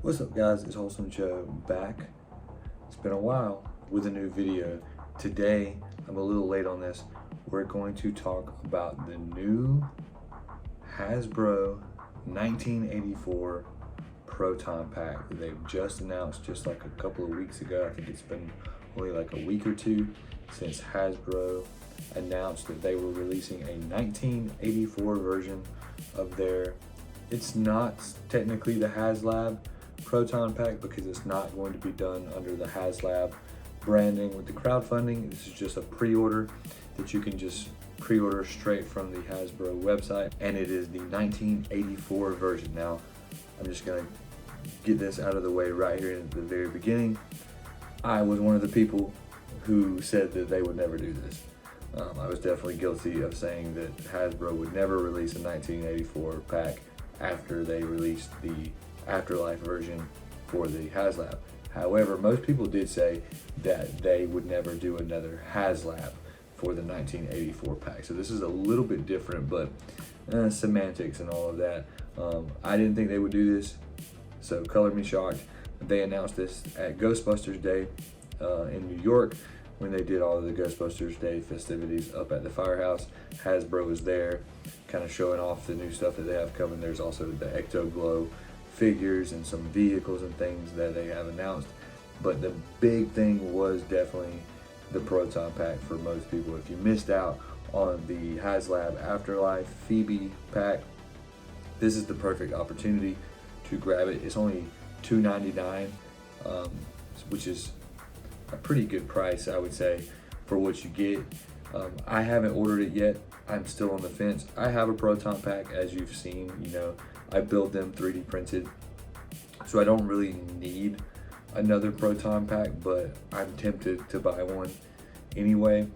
What's up, guys? It's Wholesome Joe back. It's been a while with a new video. Today, I'm a little late on this. We're going to talk about the new Hasbro 1984 Proton Pack that they've just announced just like a couple of weeks ago. I think it's been only like a week or two since Hasbro announced that they were releasing a 1984 version of their, it's not technically the HasLab Proton Pack because it's not going to be done under the HasLab branding with the crowdfunding. This is just a pre-order that you can just pre-order straight from the Hasbro website, and it is the 1984 version. Now, I'm just gonna get this out of the way right here at the very beginning. I was one of the people who said that they would never do this. I was definitely guilty of saying that Hasbro would never release a 1984 pack after they released the Afterlife version for the HasLab. However, most people did say that they would never do another HasLab for the 1984 pack. So this is a little bit different, but semantics and all of that. I didn't think they would do this, so color me shocked. They announced this at Ghostbusters Day in New York when they did all of the Ghostbusters Day festivities up at the firehouse. Hasbro was there kind of showing off the new stuff that they have coming. There's also the Ecto Glow figures and some vehicles and things that they have announced. But the big thing was definitely the Proton Pack for most people. If you missed out on the HasLab Afterlife Phoebe pack, this is the perfect opportunity to grab it. It's only $2.99, which is a pretty good price, I would say, for what you get. I haven't ordered it yet. I'm still on the fence. I have a Proton Pack, as you've seen. You know, I built them 3D printed, so I don't really need another Proton Pack, but I'm tempted to buy one anyway,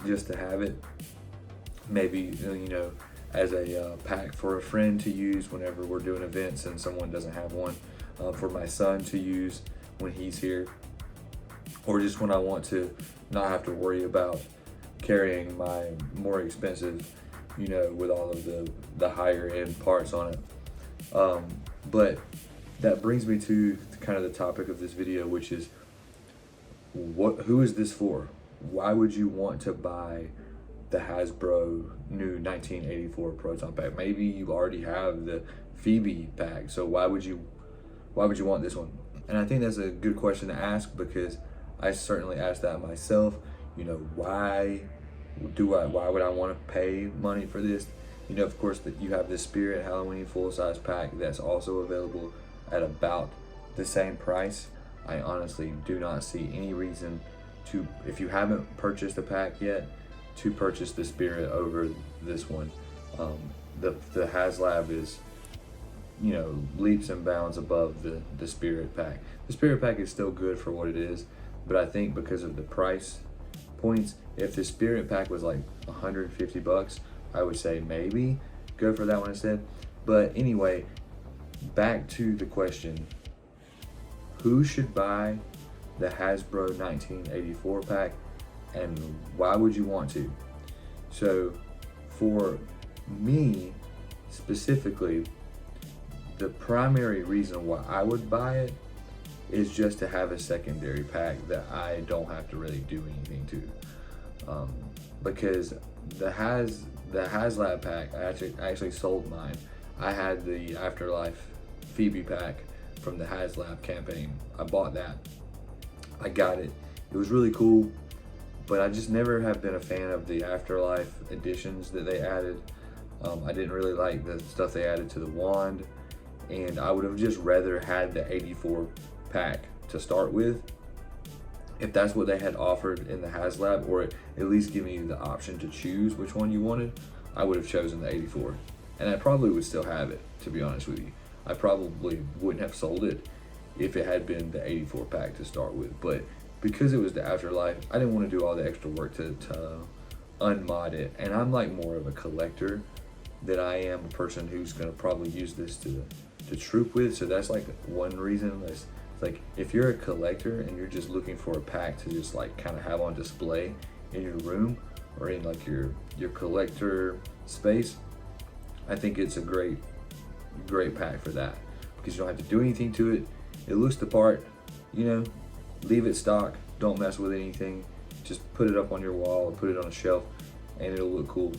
just to have it. Maybe, you know, as a pack for a friend to use whenever we're doing events and someone doesn't have one, for my son to use when he's here, or just when I want to not have to worry about carrying my more expensive, you know, with all of the higher end parts on it. But that brings me to kind of the topic of this video, which is who is this for? Why would you want to buy the Hasbro new 1984 Proton Pack? Maybe you already have the Phoebe pack, so why would you want this one? And I think that's a good question to ask, because I certainly asked that myself. You know, why would I want to pay money for this? You know, of course, that you have the Spirit Halloween full-size pack that's also available at about the same price. I honestly do not see any reason to, if you haven't purchased a pack yet, to purchase the Spirit over this one. The HasLab is, you know, leaps and bounds above the Spirit pack. The Spirit pack is still good for what it is, but I think because of the price points, if the Spirit pack was like 150 bucks, I would say maybe go for that one instead. But anyway, back to the question, who should buy the Hasbro 1984 pack, and why would you want to? So for me specifically, the primary reason why I would buy it is just to have a secondary pack that I don't have to really do anything to. Because the HasLab pack, I actually sold mine. I had the Afterlife Phoebe pack from the HasLab campaign. I bought that. I got it. It was really cool, but I just never have been a fan of the Afterlife editions that they added. I didn't really like the stuff they added to the wand, and I would have just rather had the 84 pack to start with. If that's what they had offered in the HasLab, or at least give me the option to choose which one you wanted, I would have chosen the 84. And I probably would still have it, to be honest with you. I probably wouldn't have sold it if it had been the 84 pack to start with. But because it was the Afterlife, I didn't want to do all the extra work to unmod it. And I'm like more of a collector than I am a person who's going to probably use this to troop with. So that's like one reason. It's like, if you're a collector and you're just looking for a pack to just like kind of have on display in your room or in like your collector space, I think it's a great pack for that, because you don't have to do anything to it. It looks the part, you know, leave it stock, don't mess with anything. Just put it up on your wall or put it on a shelf and it'll look cool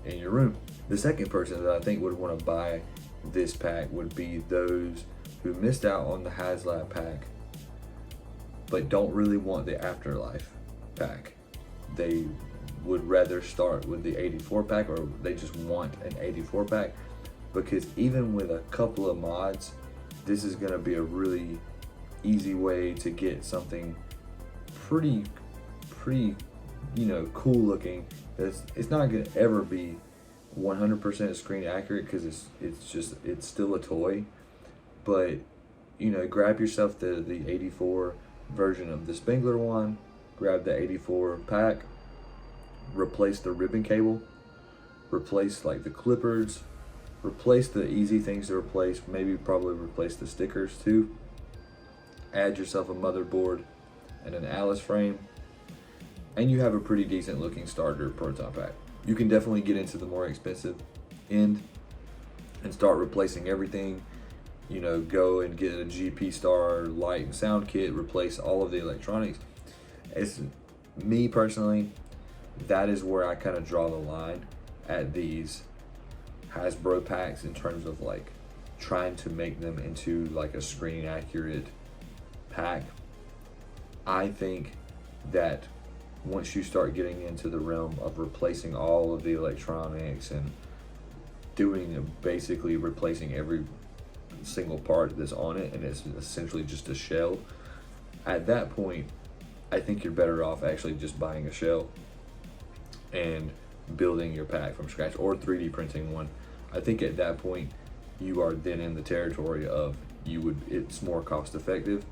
in your room. The second person that I think would want to buy this pack would be those who missed out on the HasLab pack but don't really want the Afterlife pack. They would rather start with the 84 pack, or they just want an 84 pack, because even with a couple of mods, this is going to be a really easy way to get something pretty, you know, cool looking. It's not going to ever be 100% screen accurate because it's still a toy, but you know, grab yourself the 84 version of the Spengler one, grab the 84 pack, replace the ribbon cable, replace like the clippers, replace the easy things to replace, probably replace the stickers too, add yourself a motherboard and an Alice frame, and you have a pretty decent looking starter Proton Pack. You can definitely get into the more expensive end and start replacing everything. You know, go and get a GP Star light and sound kit, replace all of the electronics. It's me personally, that is where I kind of draw the line at these Hasbro packs in terms of like trying to make them into like a screen accurate pack. I think that once you start getting into the realm of replacing all of the electronics and basically replacing every single part that's on it, and it's essentially just a shell, at that point I think you're better off actually just buying a shell and building your pack from scratch, or 3D printing one. I think at that point you are then in the territory of it's more cost effective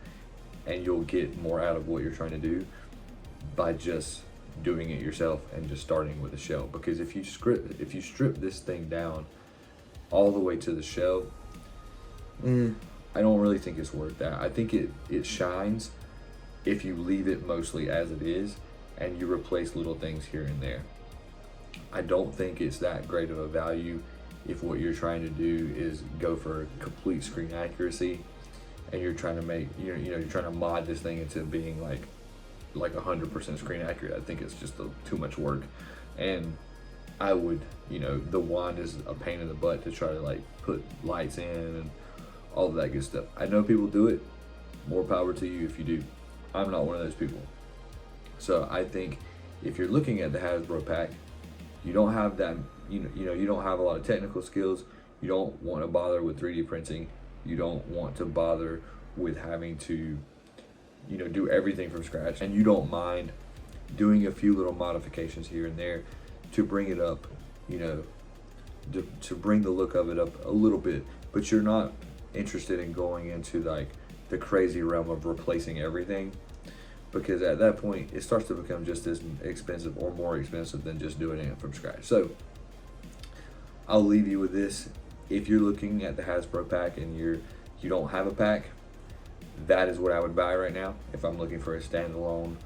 and you'll get more out of what you're trying to do by just doing it yourself and just starting with a shell. Because if you strip this thing down all the way to the shell, I don't really think it's worth that. I think it shines if you leave it mostly as it is and you replace little things here and there. I don't think it's that great of a value if what you're trying to do is go for complete screen accuracy and you're trying to make, you're trying to mod this thing into being like 100% screen accurate. I think it's just too much work. And I would, the wand is a pain in the butt to try to like put lights in and all of that good stuff. I know people do it. More power to you if you do. I'm not one of those people. So I think if you're looking at the Hasbro pack, you don't have that, you don't have a lot of technical skills. You don't want to bother with 3D printing. You don't want to bother with having to, do everything from scratch. And you don't mind doing a few little modifications here and there to bring it up, to bring the look of it up a little bit. But you're not interested in going into like the crazy realm of replacing everything, because at that point it starts to become just as expensive or more expensive than just doing it from scratch. So I'll leave you with this. If you're looking at the Hasbro pack and you don't have a pack, that is what I would buy right now. If I'm looking for a standalone,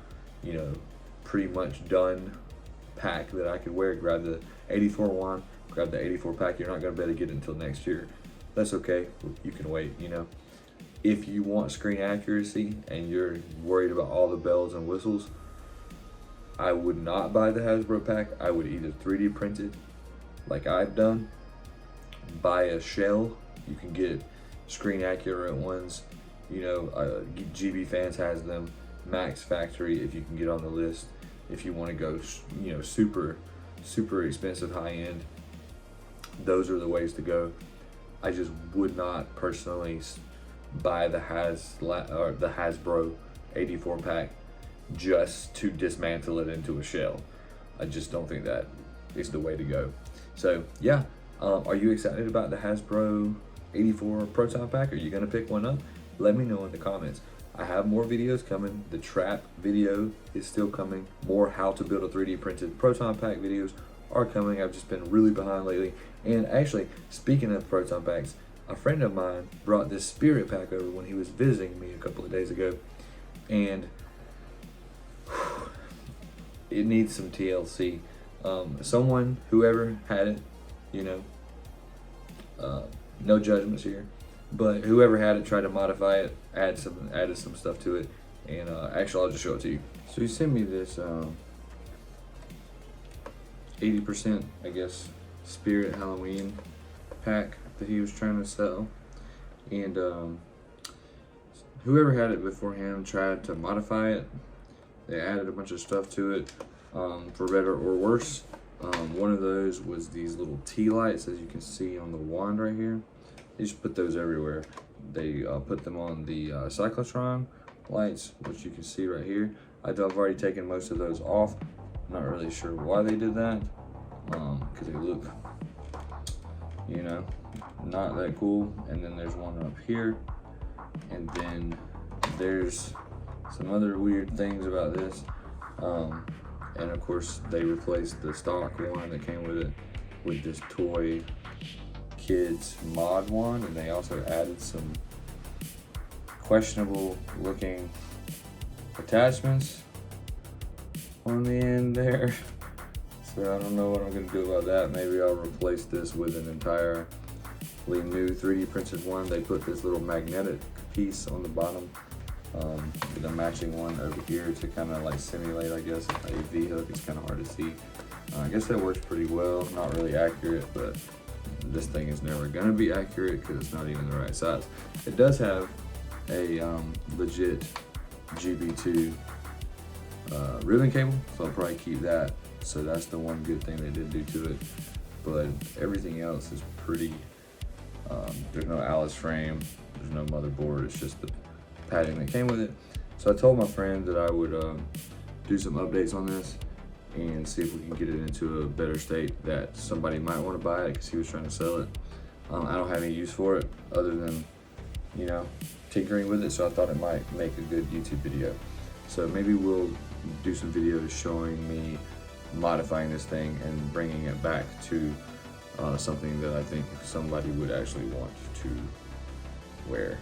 pretty much done pack that I could wear, grab the 84 one, grab the 84 pack. You're not going to be able to get it until next year. That's okay. You can wait, If you want screen accuracy and you're worried about all the bells and whistles, I would not buy the Hasbro pack. I would either 3D print it like I've done, buy a shell. You can get screen accurate ones. GB Fans has them. Max Factory, if you can get on the list. If you want to go, super expensive high end, those are the ways to go. I just would not personally buy the Hasbro 84 pack just to dismantle it into a shell. I just don't think that is the way to go. So yeah, are you excited about the Hasbro 84 Proton Pack? Are you gonna pick one up? Let me know in the comments. I have more videos coming. The trap video is still coming. More how to build a 3D printed Proton Pack videos are coming. I've just been really behind lately. And actually, speaking of Proton Packs, a friend of mine brought this Spirit Pack over when he was visiting me a couple of days ago. And it needs some TLC. Whoever had it, no judgments here. But whoever had it tried to modify it, added some stuff to it, and actually I'll just show it to you. So he sent me this 80%, I guess, Spirit Halloween pack that he was trying to sell, and whoever had it before him tried to modify it. They added a bunch of stuff to it, for better or worse. One of those was these little tea lights, as you can see on the wand right here. They just put those everywhere. They put them on the cyclotron lights, which you can see right here. I've already taken most of those off. I'm not really sure why they did that, because they look, you know, not that cool. And then there's one up here, and then there's some other weird things about this. And of course they replaced the stock one that came with it with this toy kids mod one, and they also added some questionable looking attachments on the end there. So I don't know what I'm gonna do about that. Maybe I'll replace this with an entirely new 3D printed one. They put this little magnetic piece on the bottom, with a matching one over here to kind of like simulate, I guess, a V-hook. It's kind of hard to see. I guess that works pretty well. Not really accurate, but this thing is never gonna be accurate because it's not even the right size. It does have a legit GB2 ribbon cable, so I'll probably keep that. So that's the one good thing they did do to it. But everything else is pretty, there's no Alice frame, there's no motherboard, it's just the padding that came with it. So I told my friend that I would do some updates on this and see if we can get it into a better state that somebody might want to buy it, because he was trying to sell it. I don't have any use for it other than, you know, tinkering with it, so I thought it might make a good YouTube video. So maybe we'll do some videos showing me modifying this thing and bringing it back to something that I think somebody would actually want to wear.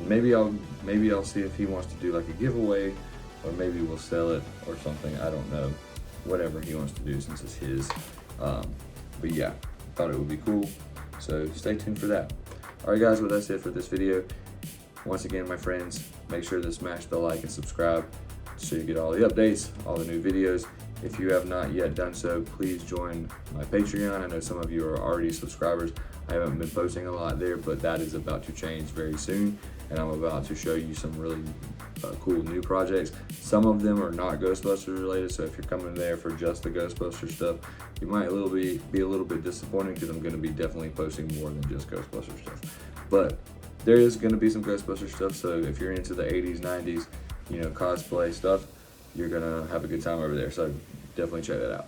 Maybe I'll see if he wants to do like a giveaway, or maybe we'll sell it or something. I don't know. Whatever he wants to do, since it's his. But yeah, thought it would be cool. So stay tuned for that. Alright guys, well that's it for this video. Once again, my friends, make sure to smash the like and subscribe so you get all the updates, all the new videos. If you have not yet done so, please join my Patreon. I know some of you are already subscribers. I haven't been posting a lot there, but that is about to change very soon, and I'm about to show you some really cool new projects. Some of them are not Ghostbusters related, so if you're coming there for just the Ghostbusters stuff, you might be a little bit disappointed, because I'm going to be definitely posting more than just Ghostbusters stuff. But there is going to be some Ghostbusters stuff, so if you're into the 80s, 90s, you know, cosplay stuff, you're going to have a good time over there. So definitely check that out.